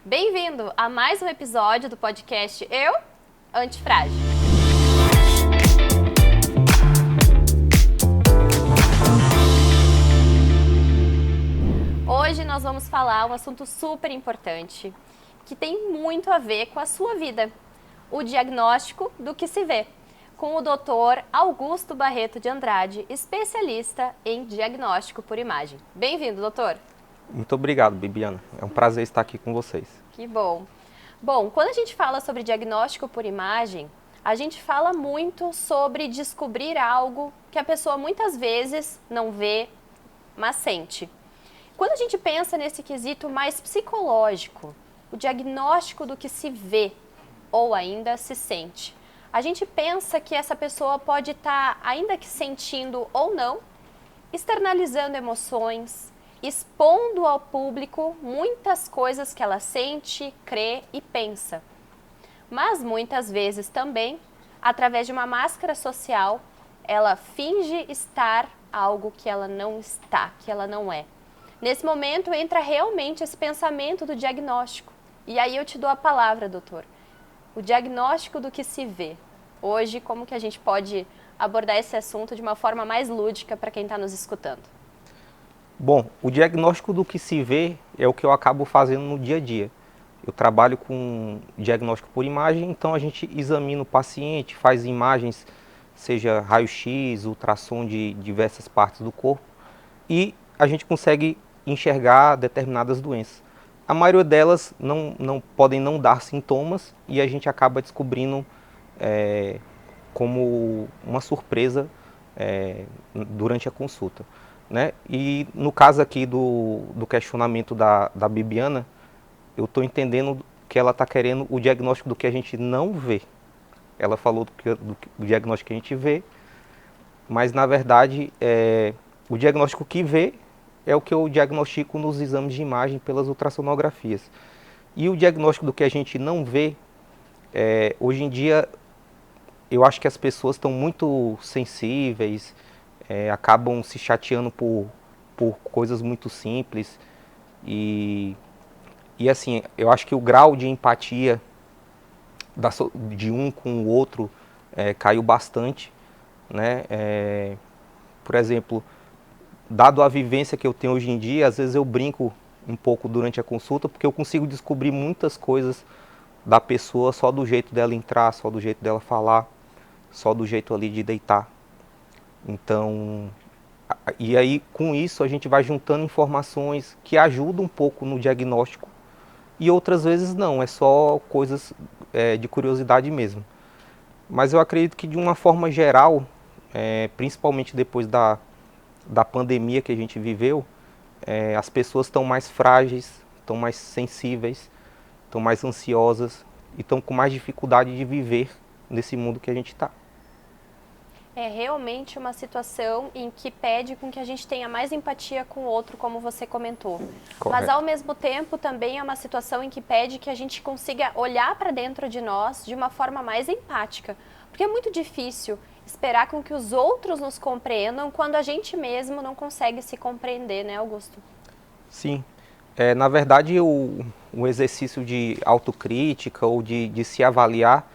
Bem-vindo a mais um episódio do podcast Eu, Antifrágil. Hoje nós vamos falar um assunto super importante, que tem muito a ver com a sua vida, o diagnóstico do que se vê, com o Dr. Augusto Barreto de Andrade, especialista em diagnóstico por imagem. Bem-vindo, doutor. Muito obrigado, Bibiana. É um prazer estar aqui com vocês. Que bom. Bom, quando a gente fala sobre diagnóstico por imagem, a gente fala muito sobre descobrir algo que a pessoa muitas vezes não vê, mas sente. Quando a gente pensa nesse quesito mais psicológico, o diagnóstico do que se vê ou ainda se sente, a gente pensa que essa pessoa pode estar, ainda que sentindo ou não, externalizando emoções, expondo ao público muitas coisas que ela sente, crê e pensa. Mas muitas vezes também, através de uma máscara social, ela finge estar algo que ela não está, que ela não é. Nesse momento entra realmente esse pensamento do diagnóstico. E aí eu te dou a palavra, doutor. O diagnóstico do que se vê. Hoje, como que a gente pode abordar esse assunto de uma forma mais lúdica para quem está nos escutando? Bom, o diagnóstico do que se vê é o que eu acabo fazendo no dia a dia. Eu trabalho com diagnóstico por imagem, então a gente examina o paciente, faz imagens, seja raio-x, ultrassom de diversas partes do corpo, e a gente consegue enxergar determinadas doenças. A maioria delas podem não dar sintomas e a gente acaba descobrindo como uma surpresa durante a consulta, né? E no caso aqui do questionamento da Bibiana, eu estou entendendo que ela está querendo o diagnóstico do que a gente não vê. Ela falou do diagnóstico que a gente vê, mas na verdade o diagnóstico que vê é o que eu diagnostico nos exames de imagem pelas ultrassonografias. E o diagnóstico do que a gente não vê, hoje em dia eu acho que as pessoas estão muito sensíveis, acabam se chateando por coisas muito simples e assim, eu acho que o grau de empatia de um com o outro caiu bastante, né? Por exemplo, dado a vivência que eu tenho hoje em dia, às vezes eu brinco um pouco durante a consulta, porque eu consigo descobrir muitas coisas da pessoa só do jeito dela entrar, só do jeito dela falar, só do jeito ali de deitar. Então, e aí com isso a gente vai juntando informações que ajudam um pouco no diagnóstico e outras vezes não, é só coisas de curiosidade mesmo. Mas eu acredito que de uma forma geral, principalmente depois da pandemia que a gente viveu, as pessoas estão mais frágeis, estão mais sensíveis, estão mais ansiosas e estão com mais dificuldade de viver nesse mundo que a gente está. É realmente uma situação em que pede com que a gente tenha mais empatia com o outro, como você comentou. Correto. Mas ao mesmo tempo também é uma situação em que pede que a gente consiga olhar para dentro de nós de uma forma mais empática. Porque é muito difícil esperar com que os outros nos compreendam quando a gente mesmo não consegue se compreender, né, Augusto? Sim. Na verdade, o exercício de autocrítica ou de se avaliar,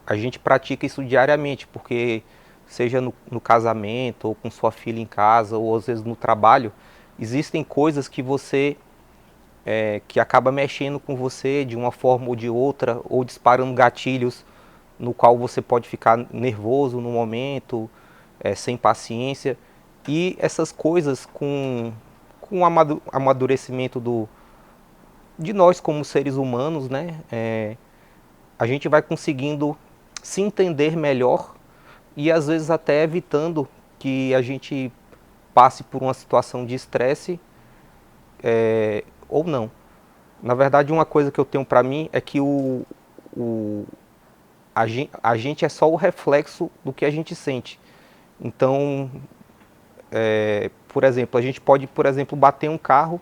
a gente pratica isso diariamente, porque seja no casamento, ou com sua filha em casa, ou às vezes no trabalho, existem coisas que você, que acaba mexendo com você de uma forma ou de outra, ou disparando gatilhos no qual você pode ficar nervoso no momento, sem paciência. E essas coisas, com o amadurecimento de nós como seres humanos, né, a gente vai conseguindo se entender melhor e às vezes até evitando que a gente passe por uma situação de estresse ou não. Na verdade, uma coisa que eu tenho para mim é que a gente é só o reflexo do que a gente sente. Então, por exemplo, a gente pode, bater um carro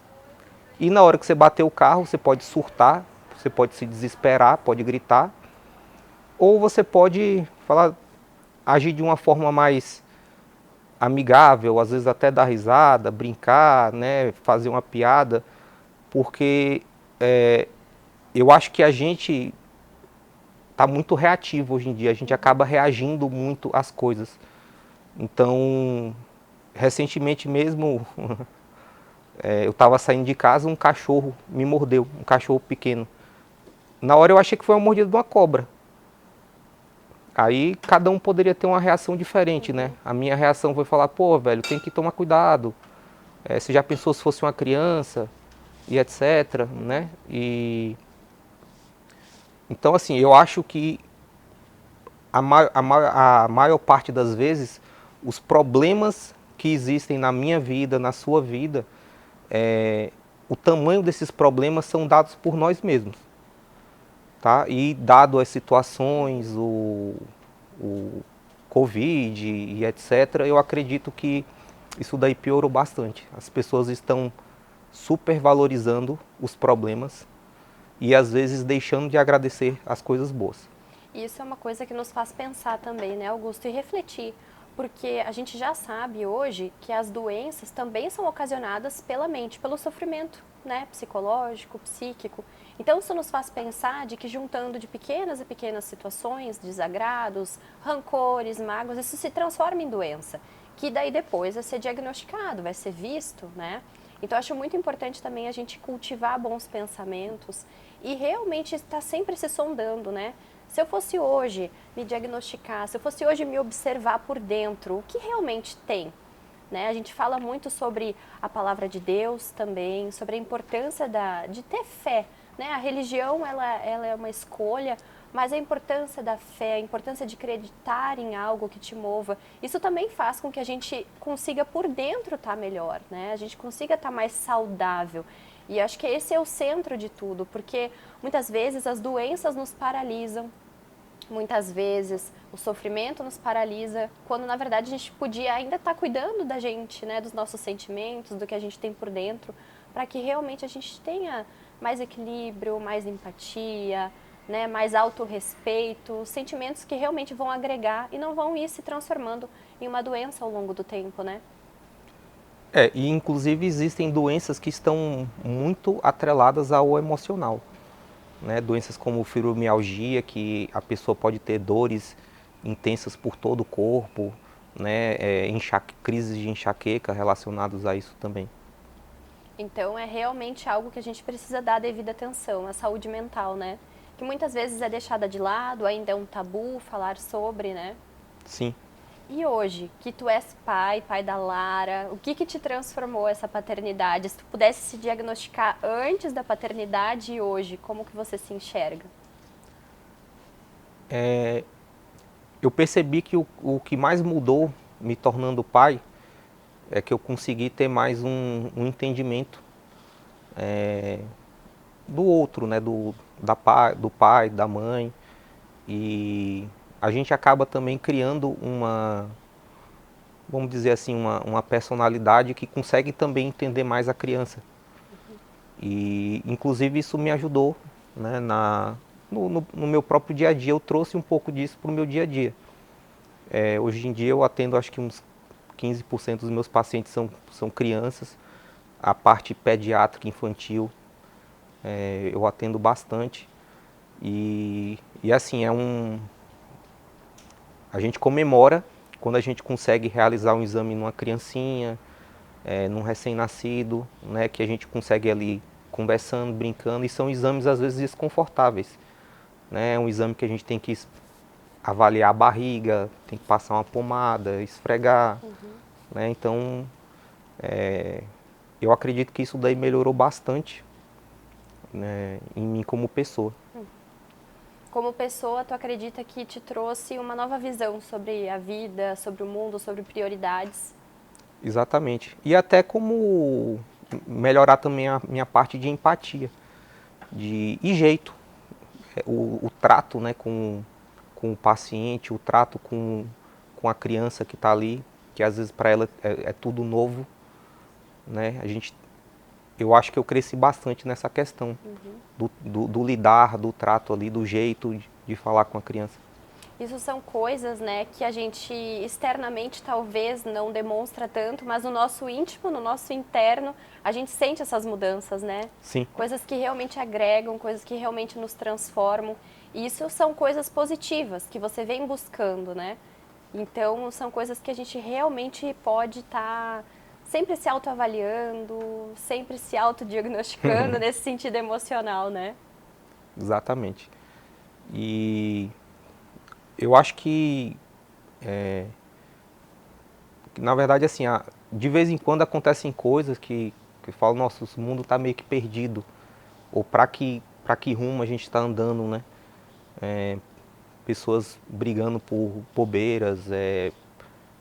e na hora que você bater o carro, você pode surtar, você pode se desesperar, pode gritar, ou você pode agir de uma forma mais amigável, às vezes até dar risada, brincar, né, fazer uma piada. porque eu acho que a gente está muito reativo hoje em dia, a gente acaba reagindo muito às coisas. Então, recentemente mesmo, eu estava saindo de casa, um cachorro me mordeu, um cachorro pequeno. Na hora eu achei que foi uma mordida de uma cobra. Aí cada um poderia ter uma reação diferente, né? A minha reação foi falar, pô, velho, tem que tomar cuidado. Você já pensou se fosse uma criança e etc, né? Então, assim, eu acho que a maior parte das vezes, os problemas que existem na minha vida, na sua vida, o tamanho desses problemas são dados por nós mesmos. Tá? E dado as situações, o Covid e etc., eu acredito que isso daí piorou bastante. As pessoas estão supervalorizando os problemas e às vezes deixando de agradecer as coisas boas. Isso é uma coisa que nos faz pensar também, né, Augusto, e refletir, porque a gente já sabe hoje que as doenças também são ocasionadas pela mente, pelo sofrimento, né, psicológico, psíquico. Então isso nos faz pensar de que juntando de pequenas e pequenas situações, desagrados, rancores, mágoas, isso se transforma em doença, que daí depois vai ser diagnosticado, vai ser visto, né? Então, eu acho muito importante também a gente cultivar bons pensamentos e realmente estar sempre se sondando, né? Se eu fosse hoje me diagnosticar, se eu fosse hoje me observar por dentro, o que realmente tem? Né? A gente fala muito sobre a palavra de Deus também, sobre a importância de ter fé. Né? A religião ela é uma escolha, mas a importância da fé, a importância de acreditar em algo que te mova, isso também faz com que a gente consiga por dentro estar melhor, né? A gente consiga estar mais saudável. E acho que esse é o centro de tudo, porque muitas vezes as doenças nos paralisam, muitas vezes o sofrimento nos paralisa, quando na verdade a gente podia ainda estar cuidando da gente, né, dos nossos sentimentos, do que a gente tem por dentro, para que realmente a gente tenha mais equilíbrio, mais empatia, né, mais autorrespeito, sentimentos que realmente vão agregar e não vão ir se transformando em uma doença ao longo do tempo, né? E inclusive existem doenças que estão muito atreladas ao emocional. Né? Doenças como fibromialgia, que a pessoa pode ter dores intensas por todo o corpo, né? Crises de enxaqueca relacionadas a isso também. Então é realmente algo que a gente precisa dar devida atenção, a saúde mental, né? Que muitas vezes é deixada de lado, ainda é um tabu falar sobre, né? Sim. E hoje, que tu és pai, pai da Lara, o que te transformou essa paternidade? Se tu pudesse se diagnosticar antes da paternidade e hoje, como que você se enxerga? Eu percebi que o que mais mudou me tornando pai é que eu consegui ter mais um entendimento do outro, né? Do pai, da mãe. E a gente acaba também criando vamos dizer assim, uma personalidade que consegue também entender mais a criança. E inclusive isso me ajudou, né, no meu próprio dia a dia. Eu trouxe um pouco disso para o meu dia a dia. Hoje em dia eu atendo acho que uns 15% dos meus pacientes são crianças. A parte pediátrica infantil eu atendo bastante. E assim, a gente comemora quando a gente consegue realizar um exame numa criancinha, num recém-nascido, né, que a gente consegue ali conversando, brincando, e são exames às vezes desconfortáveis. Né? É um exame que a gente tem que avaliar a barriga, tem que passar uma pomada, esfregar. Né? Então, eu acredito que isso daí melhorou bastante, né, em mim como pessoa. Como pessoa, tu acredita que te trouxe uma nova visão sobre a vida, sobre o mundo, sobre prioridades? Exatamente. E até como melhorar também a minha parte de empatia e jeito. O trato, né, com o paciente, o trato com a criança que está ali, que às vezes para ela é tudo novo. Né? Eu acho que eu cresci bastante nessa questão do lidar, do trato ali, do jeito de falar com a criança. Isso são coisas, né, que a gente externamente talvez não demonstra tanto, mas no nosso íntimo, no nosso interno, a gente sente essas mudanças, né? Sim. Coisas que realmente agregam, coisas que realmente nos transformam. E isso são coisas positivas que você vem buscando, né? Então, são coisas que a gente realmente pode estar sempre se autoavaliando, sempre se autodiagnosticando nesse sentido emocional, né? Exatamente. E eu acho que, na verdade, assim, de vez em quando acontecem coisas que eu falo, nossa, o mundo está meio que perdido. Ou para que rumo a gente está andando, né? Pessoas brigando por bobeiras,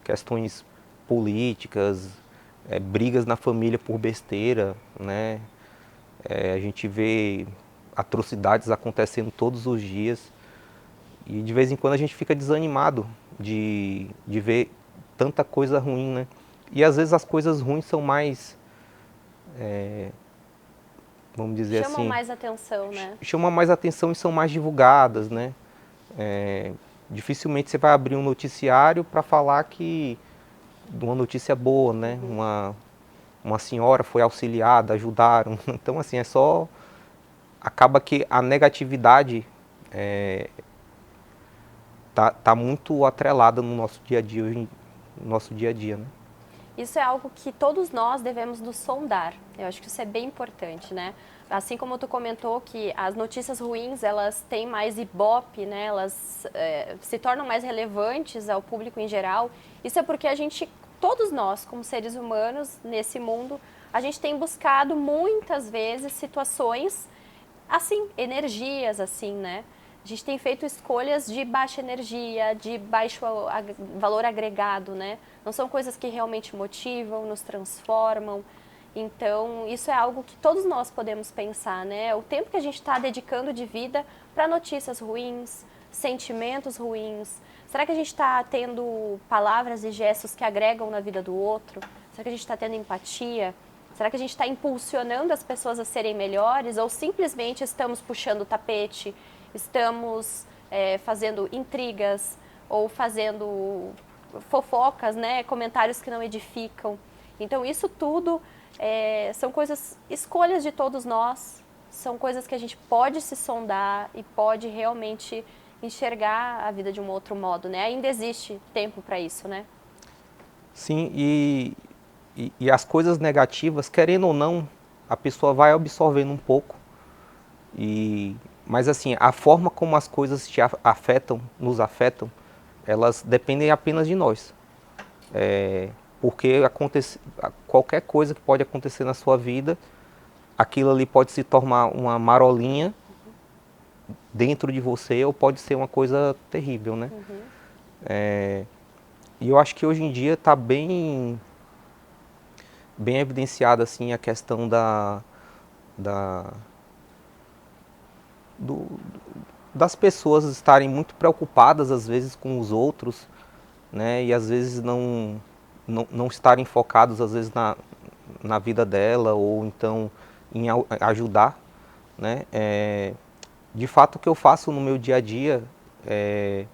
questões políticas, brigas na família por besteira, né? A gente vê atrocidades acontecendo todos os dias e de vez em quando a gente fica desanimado de ver tanta coisa ruim, né? E às vezes as coisas ruins são mais, vamos dizer Chamam assim, mais atenção, né? chamam mais atenção e são mais divulgadas, né? Dificilmente você vai abrir um noticiário para falar que de uma notícia boa, né? Uma senhora foi auxiliada, ajudaram. Então, assim, acaba que a negatividade tá muito atrelada no nosso dia a dia, no nosso dia a dia, né? Isso é algo que todos nós devemos nos sondar. Eu acho que isso é bem importante, né? Assim como tu comentou que as notícias ruins, elas têm mais ibope, né? Elas se tornam mais relevantes ao público em geral. Isso é porque todos nós, como seres humanos, nesse mundo, a gente tem buscado muitas vezes situações assim, energias assim, né? A gente tem feito escolhas de baixa energia, de baixo valor agregado, né? Não são coisas que realmente motivam, nos transformam. Então, isso é algo que todos nós podemos pensar, né? O tempo que a gente está dedicando de vida para notícias ruins, sentimentos ruins. Será que a gente está tendo palavras e gestos que agregam na vida do outro? Será que a gente está tendo empatia? Será que a gente está impulsionando as pessoas a serem melhores ou simplesmente estamos puxando o tapete, estamos fazendo intrigas ou fazendo fofocas, né? Comentários que não edificam? Então, isso tudo são coisas, escolhas de todos nós, são coisas que a gente pode se sondar e pode realmente enxergar a vida de um outro modo, né? Ainda existe tempo para isso, né? Sim, e as coisas negativas, querendo ou não, a pessoa vai absorvendo um pouco. Mas assim, a forma como as coisas te afetam, nos afetam, elas dependem apenas de nós. Porque qualquer coisa que pode acontecer na sua vida, aquilo ali pode se tornar uma marolinha dentro de você ou pode ser uma coisa terrível, né? Uhum. E eu acho que hoje em dia está bem evidenciada assim, a questão da, do, das pessoas estarem muito preocupadas às vezes com os outros, né? E às vezes não estarem focados às vezes na vida dela ou então em ajudar, né? De fato, o que eu faço no meu dia a dia é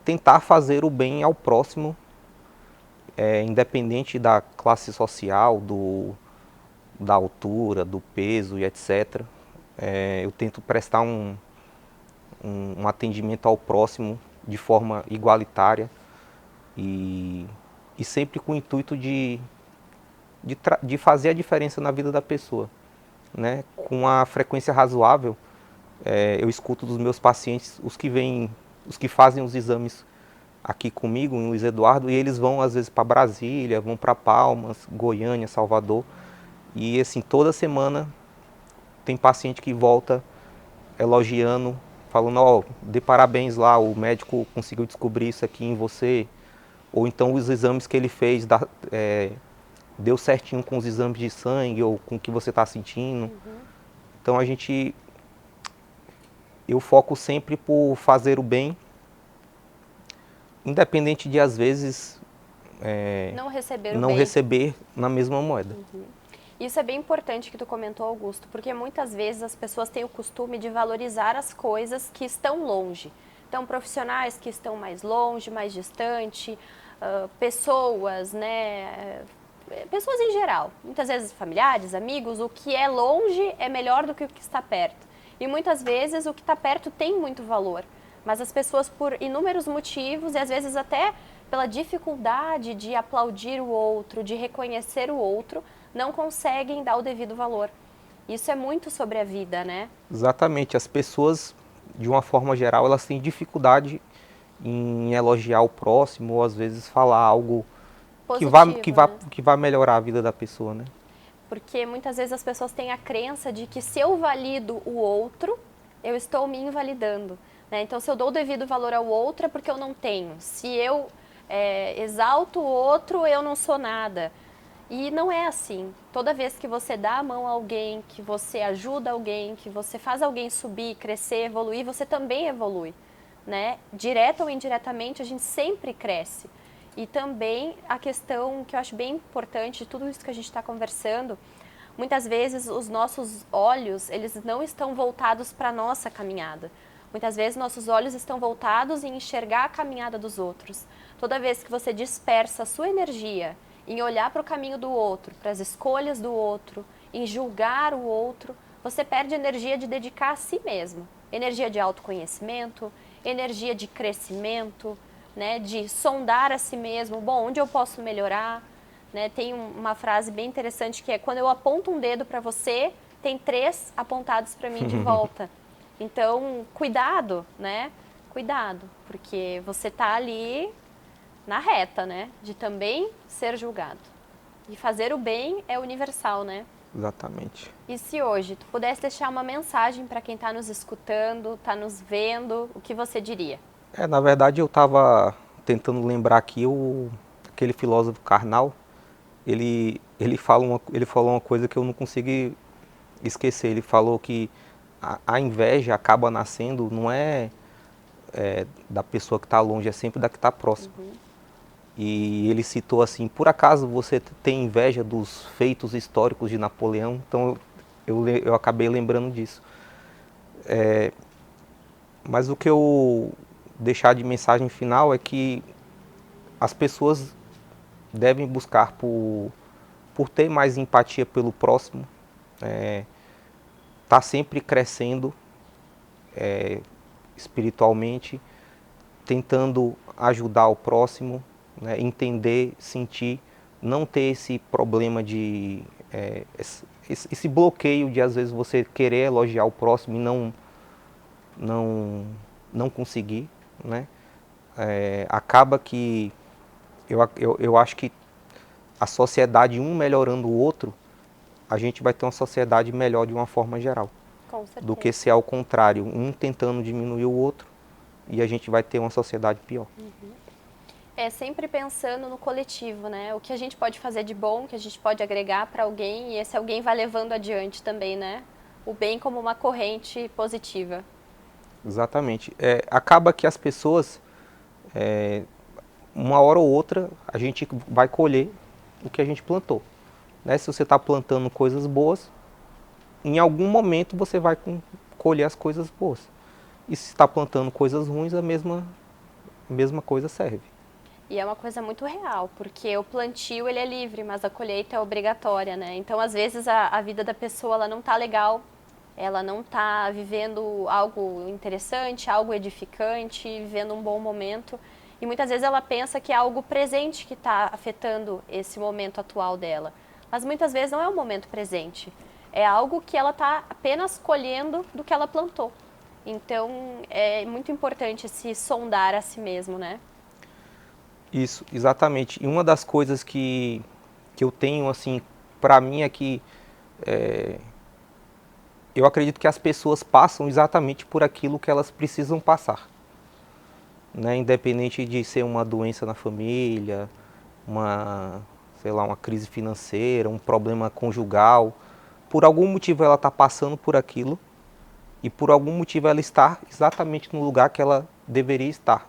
tentar fazer o bem ao próximo, independente da classe social, da altura, do peso e etc. Eu tento prestar um atendimento ao próximo de forma igualitária e sempre com o intuito de fazer a diferença na vida da pessoa, né? Com a frequência razoável, eu escuto dos meus pacientes os que fazem os exames aqui comigo, em Luiz Eduardo, e eles vão às vezes para Brasília, vão para Palmas, Goiânia, Salvador, e assim, toda semana tem paciente que volta elogiando, falando, ó, dê parabéns lá, o médico conseguiu descobrir isso aqui em você, ou então os exames que ele fez deu certinho com os exames de sangue ou com o que você está sentindo. Uhum. Então eu foco sempre por fazer o bem, independente de às vezes Não receber o não bem. receber na mesma moeda. Uhum. Isso é bem importante que tu comentou, Augusto, porque muitas vezes as pessoas têm o costume de valorizar as coisas que estão longe. Então, profissionais que estão mais longe, mais distante, pessoas, né? Pessoas em geral, muitas vezes familiares, amigos, o que é longe é melhor do que o que está perto. E muitas vezes o que está perto tem muito valor, mas as pessoas, por inúmeros motivos, e às vezes até pela dificuldade de aplaudir o outro, de reconhecer o outro, não conseguem dar o devido valor. Isso é muito sobre a vida, né? Exatamente, as pessoas, de uma forma geral, elas têm dificuldade em elogiar o próximo, ou às vezes falar algo Positivo, né? que vá melhorar a vida da pessoa, né? Porque muitas vezes as pessoas têm a crença de que se eu valido o outro, eu estou me invalidando, né? Então, se eu dou o devido valor ao outro é porque eu não tenho. Se eu exalto o outro, eu não sou nada. E não é assim. Toda vez que você dá a mão a alguém, que você ajuda alguém, que você faz alguém subir, crescer, evoluir, você também evolui, né? Direto ou indiretamente, a gente sempre cresce. E também a questão que eu acho bem importante de tudo isso que a gente está conversando, muitas vezes os nossos olhos, eles não estão voltados para a nossa caminhada. Muitas vezes nossos olhos estão voltados em enxergar a caminhada dos outros. Toda vez que você dispersa a sua energia em olhar para o caminho do outro, para as escolhas do outro, em julgar o outro, você perde energia de dedicar a si mesmo. Energia de autoconhecimento, energia de crescimento, né, de sondar a si mesmo, bom, onde eu posso melhorar, né? Tem uma frase bem interessante que é: quando eu aponto um dedo para você, tem 3 apontados para mim de volta. Então, cuidado, né? Cuidado, porque você tá ali na reta, né? De também ser julgado. E fazer o bem é universal, né? Exatamente. E se hoje tu pudesse deixar uma mensagem para quem está nos escutando, está nos vendo, o que você diria? Na verdade, eu estava tentando lembrar aqui aquele filósofo Karnal, ele falou uma coisa que eu não consigo esquecer. Ele falou que a inveja acaba nascendo, não da pessoa que está longe, é sempre da que está próxima. E ele citou assim: por acaso você tem inveja dos feitos históricos de Napoleão? Então eu acabei lembrando disso. Mas o que eu deixar de mensagem final é que as pessoas devem buscar por ter mais empatia pelo próximo, tá sempre crescendo espiritualmente, tentando ajudar o próximo, né, entender, sentir, não ter esse problema de esse bloqueio de às vezes você querer elogiar o próximo e não, não conseguir, né? Acaba que eu acho que a sociedade, um melhorando o outro, a gente vai ter uma sociedade melhor de uma forma geral. Com Do que certeza. se ao contrário, um tentando diminuir o outro, e a gente vai ter uma sociedade pior. É sempre pensando no coletivo, né? O que a gente pode fazer de bom, que a gente pode agregar para alguém, e esse alguém vai levando adiante também, né? O bem como uma corrente positiva. Exatamente. Acaba que as pessoas, uma hora ou outra, a gente vai colher o que a gente plantou. Né? Se você está plantando coisas boas, em algum momento você vai colher as coisas boas. E se está plantando coisas ruins, a mesma coisa serve. E é uma coisa muito real, porque o plantio ele é livre, mas a colheita é obrigatória, né? Então, às vezes, a vida da pessoa ela não tá legal, ela não tá vivendo algo interessante, algo edificante, vivendo um bom momento. E muitas vezes ela pensa que é algo presente que está afetando esse momento atual dela. Mas muitas vezes não é o momento presente. É algo que ela está apenas colhendo do que ela plantou. Então, é muito importante se sondar a si mesmo, né? Isso, exatamente. E uma das coisas que eu tenho, assim, para mim é que eu acredito que as pessoas passam exatamente por aquilo que elas precisam passar. Né? Independente de ser uma doença na família, sei lá, uma crise financeira, um problema conjugal. Por algum motivo ela está passando por aquilo e por algum motivo ela está exatamente no lugar que ela deveria estar.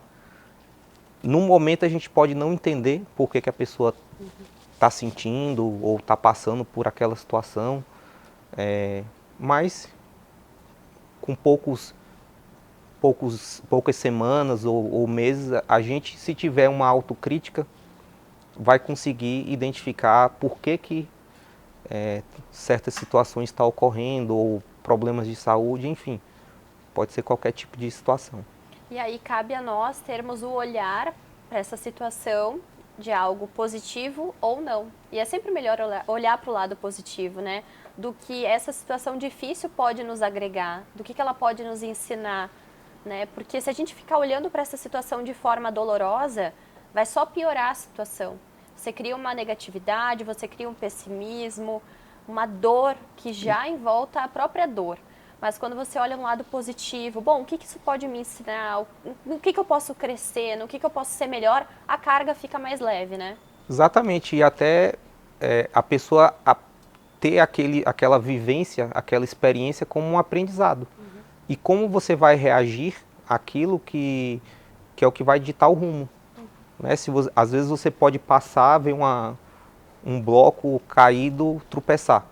Num momento a gente pode não entender por que a pessoa está sentindo ou está passando por aquela situação, mas com poucos poucas semanas ou meses, a gente, se tiver uma autocrítica, vai conseguir identificar por que certas situações estão ocorrendo, ou problemas de saúde, enfim, pode ser qualquer tipo de situação. E aí cabe a nós termos o olhar para essa situação de algo positivo ou não. E é sempre melhor olhar para o lado positivo, né? Do que essa situação difícil pode nos agregar, do que ela pode nos ensinar, né? Porque se a gente ficar olhando para essa situação de forma dolorosa, vai só piorar a situação. Você cria uma negatividade, você cria um pessimismo, uma dor que já envolta a própria dor. Mas quando você olha no lado positivo, bom, o que isso pode me ensinar? No que eu posso crescer? No que eu posso ser melhor? A carga fica mais leve, né? Exatamente, e até a pessoa ter aquela vivência, aquela experiência como um aprendizado. Uhum. E como você vai reagir àquilo que é o que vai ditar o rumo. Uhum. Né? Às vezes você pode passar, ver um bloco caído, tropeçar.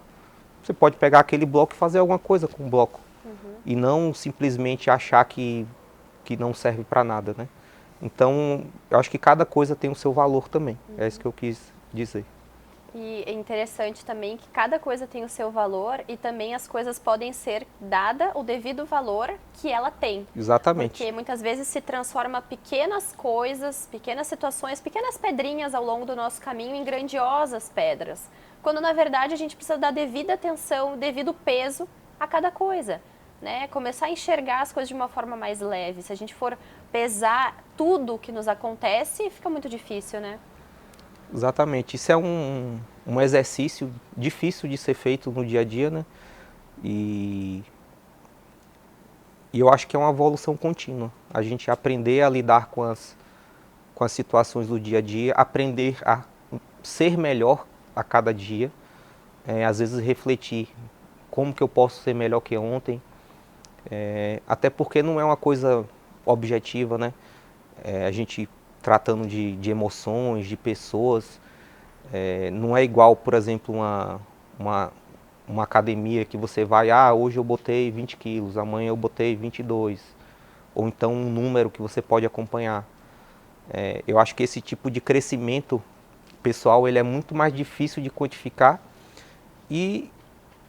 Você pode pegar aquele bloco e fazer alguma coisa com o bloco. Uhum. E não simplesmente achar que não serve para nada, né? Então, eu acho que cada coisa tem o seu valor também. Uhum. É isso que eu quis dizer. E é interessante também que cada coisa tem o seu valor e também as coisas podem ser dada o devido valor que ela tem. Exatamente. Porque muitas vezes se transforma pequenas coisas, pequenas situações, pequenas pedrinhas ao longo do nosso caminho em grandiosas pedras. Quando na verdade a gente precisa dar devida atenção, devido peso a cada coisa. Né? Começar a enxergar as coisas de uma forma mais leve. Se a gente for pesar tudo o que nos acontece, fica muito difícil, né? Exatamente. Isso é um exercício difícil de ser feito no dia a dia, né? E eu acho que é uma evolução contínua. A gente aprender a lidar com as situações do dia a dia, aprender a ser melhor a cada dia, às vezes refletir como que eu posso ser melhor que ontem, até porque não é uma coisa objetiva, né? A gente tratando de emoções, de pessoas, não é igual, por exemplo, uma academia que você vai, hoje eu botei 20 quilos, amanhã eu botei 22, ou então um número que você pode acompanhar. Eu acho que esse tipo de crescimento pessoal, ele é muito mais difícil de quantificar e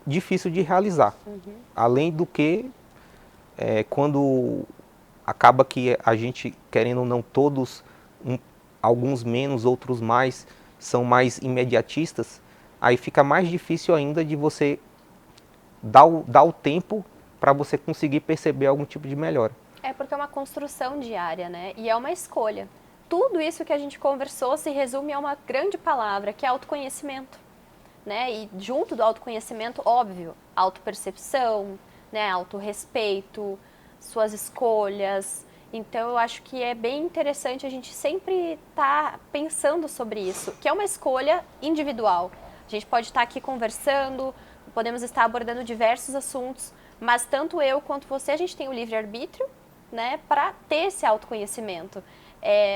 difícil de realizar. Uhum. Além do que, quando acaba que a gente, querendo ou não, todos, alguns menos, outros mais, são mais imediatistas, aí fica mais difícil ainda de você dar o tempo para você conseguir perceber algum tipo de melhora. É porque é uma construção diária, né? E é uma escolha. Tudo isso que a gente conversou se resume a uma grande palavra, que é autoconhecimento. Né? E junto do autoconhecimento, óbvio, autopercepção, né? Autorrespeito, suas escolhas. Então, eu acho que é bem interessante a gente sempre estar pensando sobre isso, que é uma escolha individual. A gente pode estar aqui conversando, podemos estar abordando diversos assuntos, mas tanto eu quanto você, a gente tem o livre-arbítrio, né, para ter esse autoconhecimento.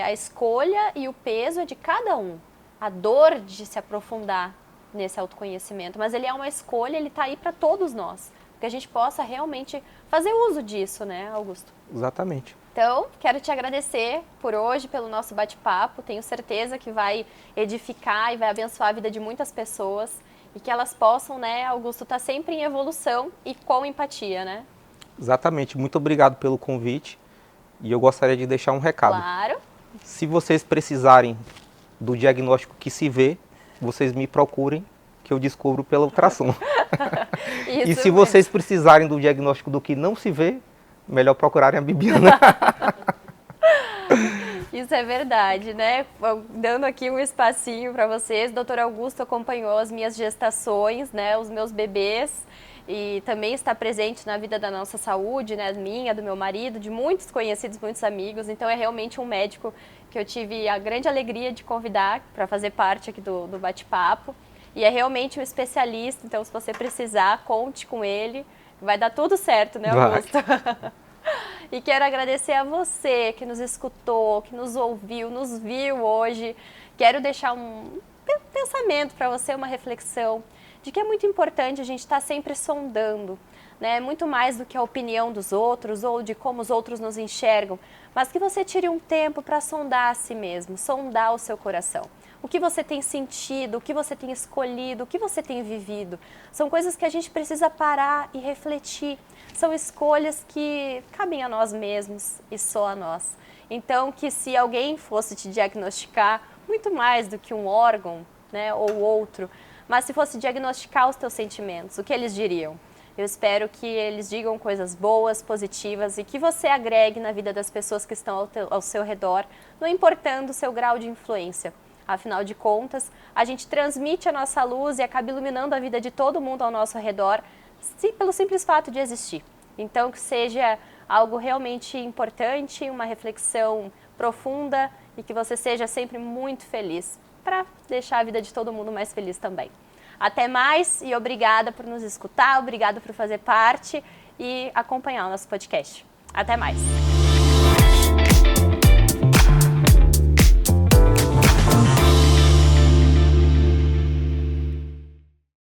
A escolha e o peso é de cada um, a dor de se aprofundar nesse autoconhecimento, mas ele é uma escolha, ele está aí para todos nós, que a gente possa realmente fazer uso disso, né, Augusto? Exatamente. Então, quero te agradecer por hoje, pelo nosso bate-papo. Tenho certeza que vai edificar e vai abençoar a vida de muitas pessoas e que elas possam, né, Augusto, estar sempre em evolução e com empatia, né? Exatamente. Muito obrigado pelo convite e eu gostaria de deixar um recado. Claro. Se vocês precisarem do diagnóstico que se vê, vocês me procurem, que eu descubro pelo ultrassom. E se vocês precisarem do diagnóstico do que não se vê, melhor procurarem a Bibiana. Isso é verdade, né? Dando aqui um espacinho para vocês, o Dr. Augusto acompanhou as minhas gestações, né? Os meus bebês, e também está presente na vida da nossa saúde, né? Minha, do meu marido, de muitos conhecidos, muitos amigos. Então é realmente um médico que eu tive a grande alegria de convidar para fazer parte aqui do bate-papo. E é realmente um especialista, então se você precisar, conte com ele. Vai dar tudo certo, né, Augusto? E quero agradecer a você que nos escutou, que nos ouviu, nos viu hoje. Quero deixar um pensamento para você, uma reflexão de que é muito importante a gente estar sempre sondando, né? Muito mais do que a opinião dos outros ou de como os outros nos enxergam, mas que você tire um tempo para sondar a si mesmo, sondar o seu coração. O que você tem sentido, o que você tem escolhido, o que você tem vivido. São coisas que a gente precisa parar e refletir. São escolhas que cabem a nós mesmos e só a nós. Então, que se alguém fosse te diagnosticar, muito mais do que um órgão, né, ou outro, mas se fosse diagnosticar os teus sentimentos, o que eles diriam? Eu espero que eles digam coisas boas, positivas e que você agregue na vida das pessoas que estão ao seu redor, não importando o seu grau de influência. Afinal de contas, a gente transmite a nossa luz e acaba iluminando a vida de todo mundo ao nosso redor, pelo simples fato de existir. Então, que seja algo realmente importante, uma reflexão profunda e que você seja sempre muito feliz, para deixar a vida de todo mundo mais feliz também. Até mais e obrigada por nos escutar, obrigada por fazer parte e acompanhar o nosso podcast. Até mais!